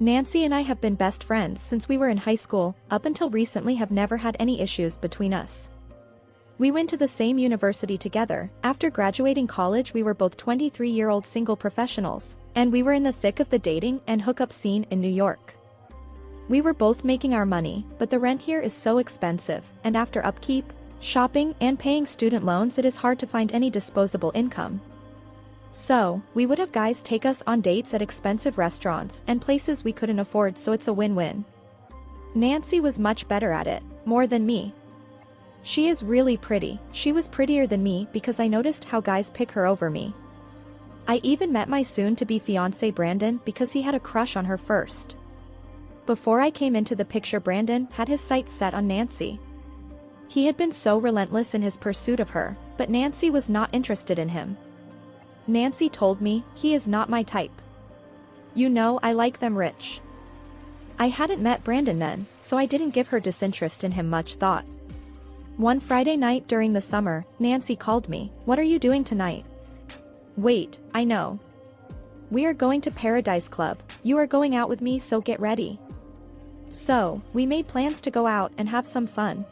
Nancy and I have been best friends since we were in high school, up until recently have never had any issues between us. We went to the same university together. After graduating college we were both 23-year-old single professionals, and we were in the thick of the dating and hookup scene in New York. We were both making our money, but the rent here is so expensive, and after upkeep, shopping, and paying student loans it is hard to find any disposable income. So, we would have guys take us on dates at expensive restaurants and places we couldn't afford, so it's a win-win. Nancy was much better at it, more than me. She is really pretty. She was prettier than me because I noticed how guys pick her over me. I even met my soon-to-be fiancé Brandon because he had a crush on her first. Before I came into the picture, Brandon had his sights set on Nancy. He had been so relentless in his pursuit of her, but Nancy was not interested in him. Nancy told me, "He is not my type. You know, I like them rich." I hadn't met Brandon then, so I didn't give her disinterest in him much thought. One Friday night during the summer, Nancy called me. "What are you doing tonight?" "Wait, I know. We are going to Paradise Club. You are going out with me, so get ready." So, we made plans to go out and have some fun.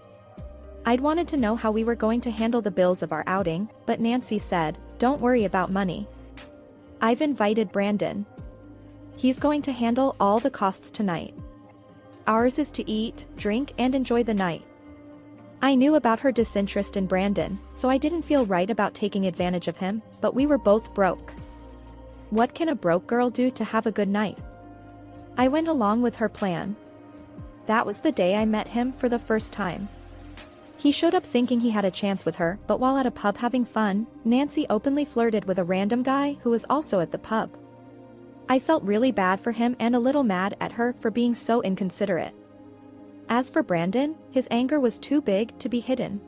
I'd wanted to know how we were going to handle the bills of our outing, but Nancy said, "Don't worry about money. I've invited Brandon. He's going to handle all the costs tonight. Ours is to eat, drink, and enjoy the night." I knew about her disinterest in Brandon, so I didn't feel right about taking advantage of him, but we were both broke. What can a broke girl do to have a good night? I went along with her plan. That was the day I met him for the first time. He showed up thinking he had a chance with her, but while at a pub having fun, Nancy openly flirted with a random guy who was also at the pub. I felt really bad for him and a little mad at her for being so inconsiderate. As for Brandon, his anger was too big to be hidden.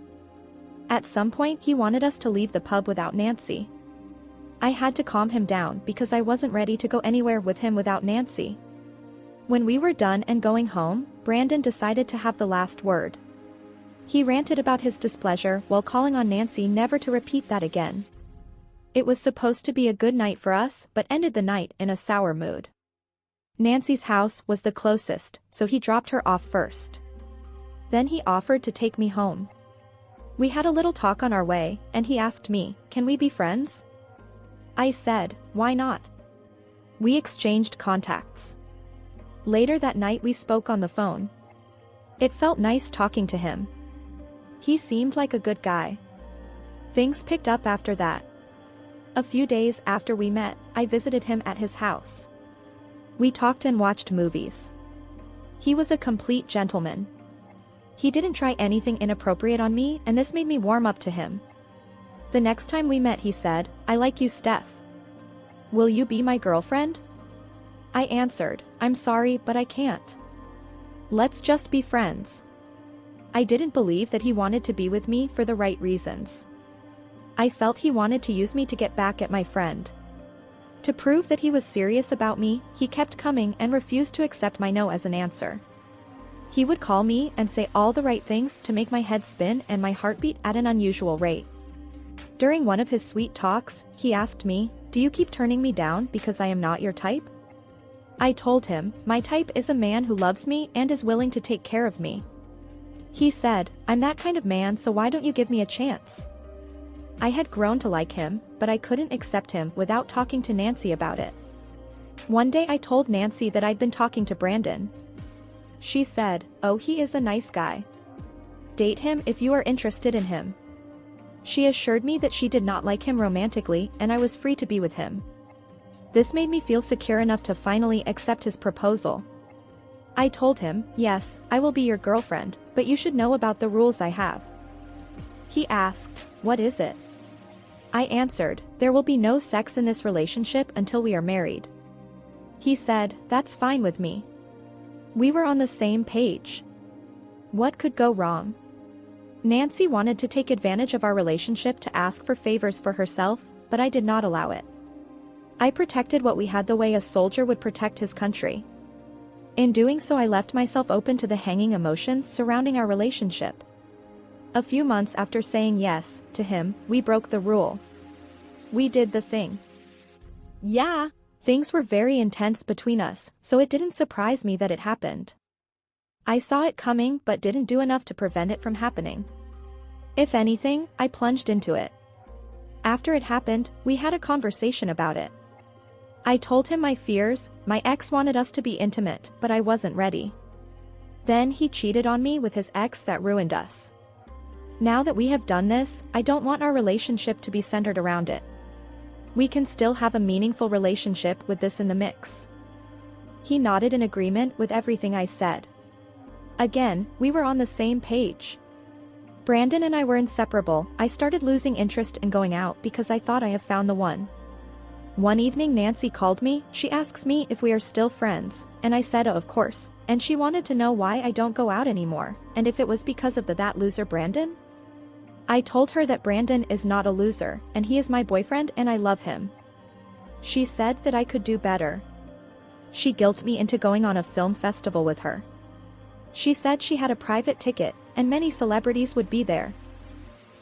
At some point he wanted us to leave the pub without Nancy. I had to calm him down because I wasn't ready to go anywhere with him without Nancy. When we were done and going home, Brandon decided to have the last word. He ranted about his displeasure while calling on Nancy never to repeat that again. It was supposed to be a good night for us, but ended the night in a sour mood. Nancy's house was the closest, so he dropped her off first. Then he offered to take me home. We had a little talk on our way, and he asked me, "Can we be friends?" I said, "Why not?" We exchanged contacts. Later that night we spoke on the phone. It felt nice talking to him. He seemed like a good guy. Things picked up after that. A few days after we met, I visited him at his house. We talked and watched movies. He was a complete gentleman. He didn't try anything inappropriate on me, and this made me warm up to him. The next time we met he said, "I like you, Steph. Will you be my girlfriend?" I answered, "I'm sorry, but I can't. Let's just be friends." I didn't believe that he wanted to be with me for the right reasons. I felt he wanted to use me to get back at my friend. To prove that he was serious about me, he kept coming and refused to accept my no as an answer. He would call me and say all the right things to make my head spin and my heartbeat at an unusual rate. During one of his sweet talks, he asked me, "Do you keep turning me down because I am not your type?" I told him, "My type is a man who loves me and is willing to take care of me." He said, "I'm that kind of man, so why don't you give me a chance?" I had grown to like him, but I couldn't accept him without talking to Nancy about it. One day I told Nancy that I'd been talking to Brandon. She said, "Oh, he is a nice guy. Date him if you are interested in him." She assured me that she did not like him romantically and I was free to be with him. This made me feel secure enough to finally accept his proposal. I told him, "Yes, I will be your girlfriend, but you should know about the rules I have." He asked, "What is it?" I answered, "There will be no sex in this relationship until we are married." He said, "That's fine with me." We were on the same page. What could go wrong? Nancy wanted to take advantage of our relationship to ask for favors for herself, but I did not allow it. I protected what we had the way a soldier would protect his country. In doing so, I left myself open to the hanging emotions surrounding our relationship. A few months after saying yes to him, we broke the rule. We did the thing. Yeah, Things were very intense between us, so it didn't surprise me that it happened. I saw it coming but didn't do enough to prevent it from happening. If anything, I plunged into it. After it happened, we had a conversation about it. I told him my fears. My ex wanted us to be intimate, but I wasn't ready. Then he cheated on me with his ex that ruined us. Now that we have done this, I don't want our relationship to be centered around it. We can still have a meaningful relationship with this in the mix. He nodded in agreement with everything I said. Again, we were on the same page. Brandon and I were inseparable. I started losing interest in going out because I thought I have found the one. One evening Nancy called me. She asks me if we are still friends, and I said of course, and she wanted to know why I don't go out anymore, and if it was because of that loser Brandon. I told her that Brandon is not a loser, and he is my boyfriend and I love him. She said that I could do better. She guilted me into going on a film festival with her. She said she had a private ticket, and many celebrities would be there.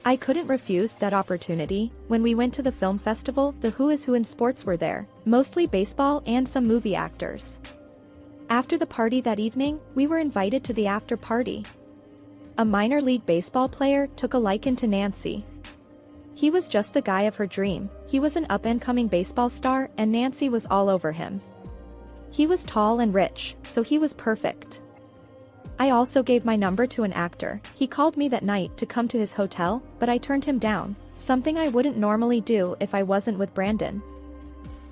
I couldn't refuse that opportunity. When we went to the film festival, the who is who in sports were there, mostly baseball and some movie actors. After the party that evening, we were invited to the after party. A minor league baseball player took a liking to Nancy. He was just the guy of her dream. He was an up-and-coming baseball star and Nancy was all over him. He was tall and rich, so he was perfect. I also gave my number to an actor. He called me that night to come to his hotel, but I turned him down, something I wouldn't normally do if I wasn't with Brandon.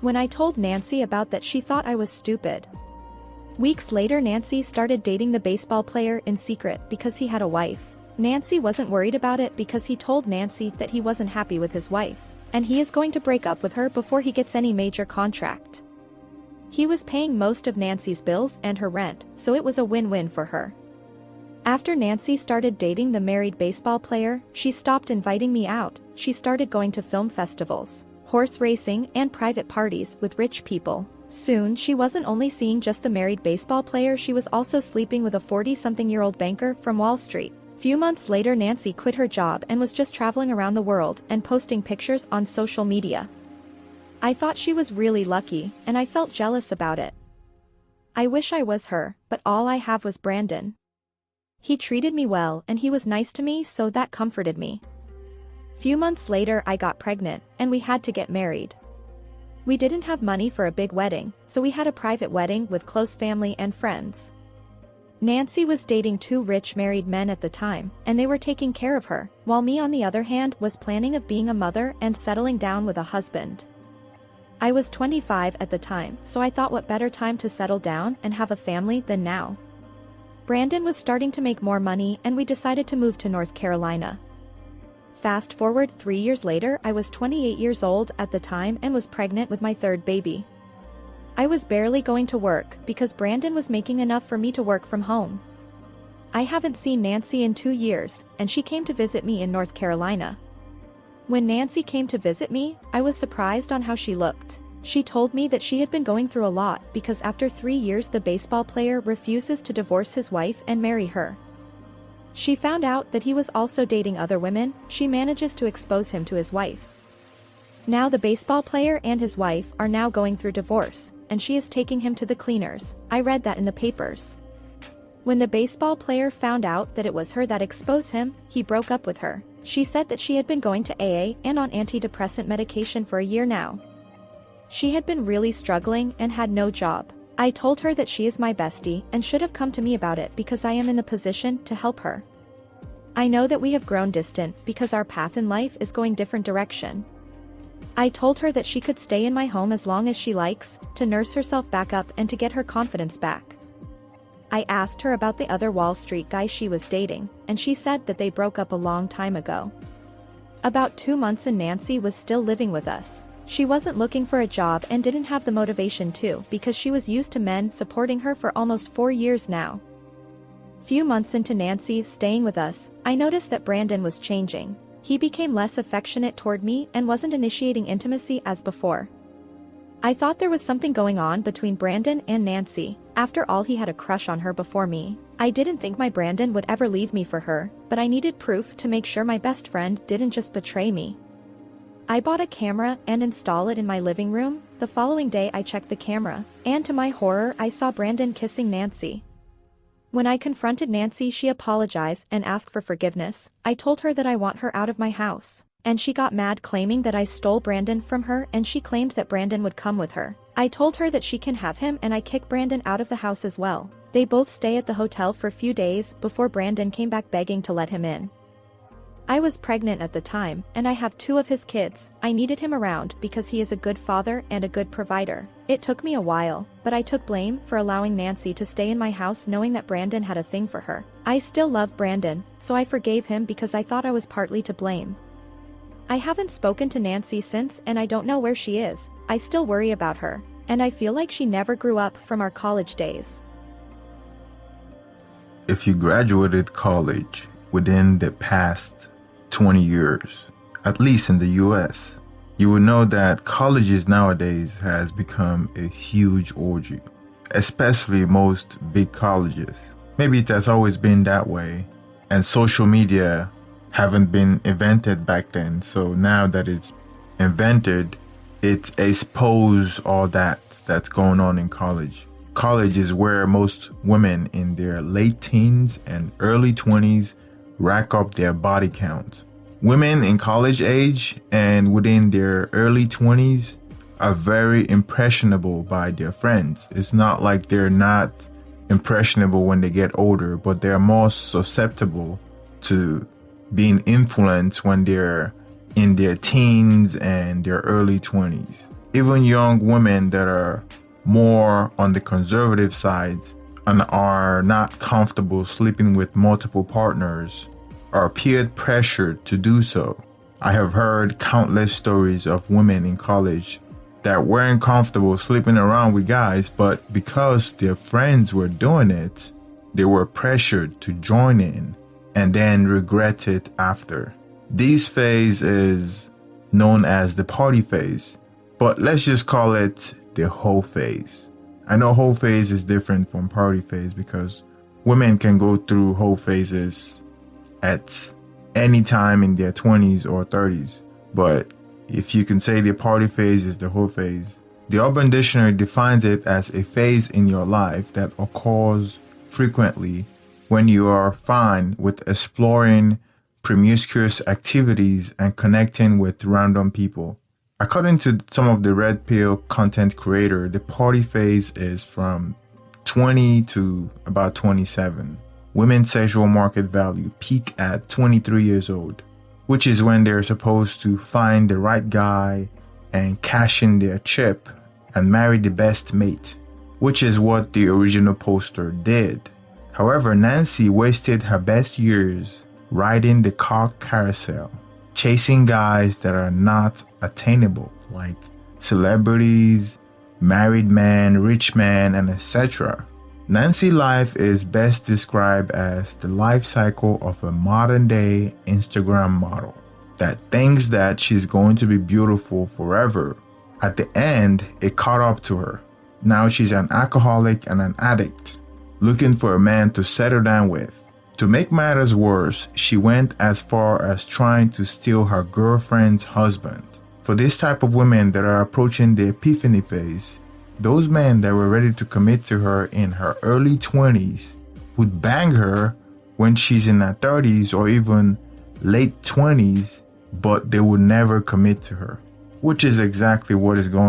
When I told Nancy about that, she thought I was stupid. Weeks later Nancy started dating the baseball player in secret because he had a wife. Nancy wasn't worried about it because he told Nancy that he wasn't happy with his wife, and he is going to break up with her before he gets any major contract. He was paying most of Nancy's bills and her rent, so it was a win-win for her. After Nancy started dating the married baseball player, she stopped inviting me out. She started going to film festivals, horse racing, and private parties with rich people. Soon she wasn't only seeing just the married baseball player, she was also sleeping with a 40-something-year-old banker from Wall Street. Few months later Nancy quit her job and was just traveling around the world and posting pictures on social media. I thought she was really lucky, and I felt jealous about it. I wish I was her, but all I have was Brandon. He treated me well and he was nice to me, so that comforted me. Few months later I got pregnant, and we had to get married. We didn't have money for a big wedding, so we had a private wedding with close family and friends. Nancy was dating two rich married men at the time, and they were taking care of her, while me on the other hand was planning of being a mother and settling down with a husband. I was 25 at the time, so I thought what better time to settle down and have a family than now. Brandon was starting to make more money and we decided to move to North Carolina. Fast forward 3 years later, I was 28 years old at the time and was pregnant with my third baby. I was barely going to work because Brandon was making enough for me to work from home. I haven't seen Nancy in 2 years, and she came to visit me in North Carolina. When Nancy came to visit me, I was surprised on how she looked. She told me that she had been going through a lot because after 3 years the baseball player refuses to divorce his wife and marry her. She found out that he was also dating other women. She manages to expose him to his wife. Now the baseball player and his wife are now going through divorce, and she is taking him to the cleaners. I read that in the papers. When the baseball player found out that it was her that exposed him, he broke up with her. She said that she had been going to AA and on antidepressant medication for a year now. She had been really struggling and had no job. I told her that she is my bestie and should have come to me about it because I am in the position to help her. I know that we have grown distant because our path in life is going different direction. I told her that she could stay in my home as long as she likes, to nurse herself back up and to get her confidence back. I asked her about the other Wall Street guy she was dating, and she said that they broke up a long time ago. About 2 months and Nancy was still living with us. She wasn't looking for a job and didn't have the motivation to because she was used to men supporting her for almost 4 years now. Few months into Nancy staying with us, I noticed that Brandon was changing. He became less affectionate toward me and wasn't initiating intimacy as before. I thought there was something going on between Brandon and Nancy. After all, he had a crush on her before me. I didn't think my Brandon would ever leave me for her, but I needed proof to make sure my best friend didn't just betray me. I bought a camera and installed it in my living room. The following day I checked the camera, and to my horror I saw Brandon kissing Nancy. When I confronted Nancy, she apologized and asked for forgiveness. I told her that I want her out of my house, and she got mad, claiming that I stole Brandon from her, and she claimed that Brandon would come with her. I told her that she can have him, and I kicked Brandon out of the house as well. They both stay at the hotel for a few days before Brandon came back begging to let him in. I was pregnant at the time, and I have 2 of his kids. I needed him around because he is a good father and a good provider. It took me a while, but I took blame for allowing Nancy to stay in my house knowing that Brandon had a thing for her. I still love Brandon, so I forgave him because I thought I was partly to blame. I haven't spoken to Nancy since, and I don't know where she is. I still worry about her, and I feel like she never grew up from our college days. If you graduated college within the past 20 years, at least in the US, you will know that colleges nowadays has become a huge orgy, especially most big colleges. Maybe it has always been that way, and social media haven't been invented back then, so now that it's invented, it exposes all that's going on in college. College is where most women in their late teens and early 20s rack up their body count. Women in college age and within their early 20s are very impressionable by their friends. It's not like they're not impressionable when they get older, but they're more susceptible to being influenced when they're in their teens and their early 20s. Even young women that are more on the conservative side and are not comfortable sleeping with multiple partners are peer pressured to do so. I have heard countless stories of women in college that weren't comfortable sleeping around with guys, but because their friends were doing it, they were pressured to join in and then regret it after. This phase is known as the party phase, but let's just call it the hoe phase. I know hoe phase is different from party phase because women can go through hoe phases at any time in their 20s or 30s. But if you can say the party phase is the hoe phase, the Urban Dictionary defines it as a phase in your life that occurs frequently when you are fine with exploring promiscuous activities and connecting with random people. According to some of the Red Pill content creator, the party phase is from 20 to about 27. Women's sexual market value peak at 23 years old, which is when they're supposed to find the right guy and cash in their chip and marry the best mate, which is what the original poster did. However, Nancy wasted her best years riding the cock carousel, chasing guys that are not attainable, like celebrities, married men, rich men, and etc. Nancy's life is best described as the life cycle of a modern-day Instagram model that thinks that she's going to be beautiful forever. At the end, it caught up to her. Now she's an alcoholic and an addict, looking for a man to settle down with. To make matters worse, she went as far as trying to steal her girlfriend's husband. For this type of women that are approaching the epiphany phase, those men that were ready to commit to her in her early 20s would bang her when she's in her 30s or even late 20s, but they would never commit to her, which is exactly what is going on.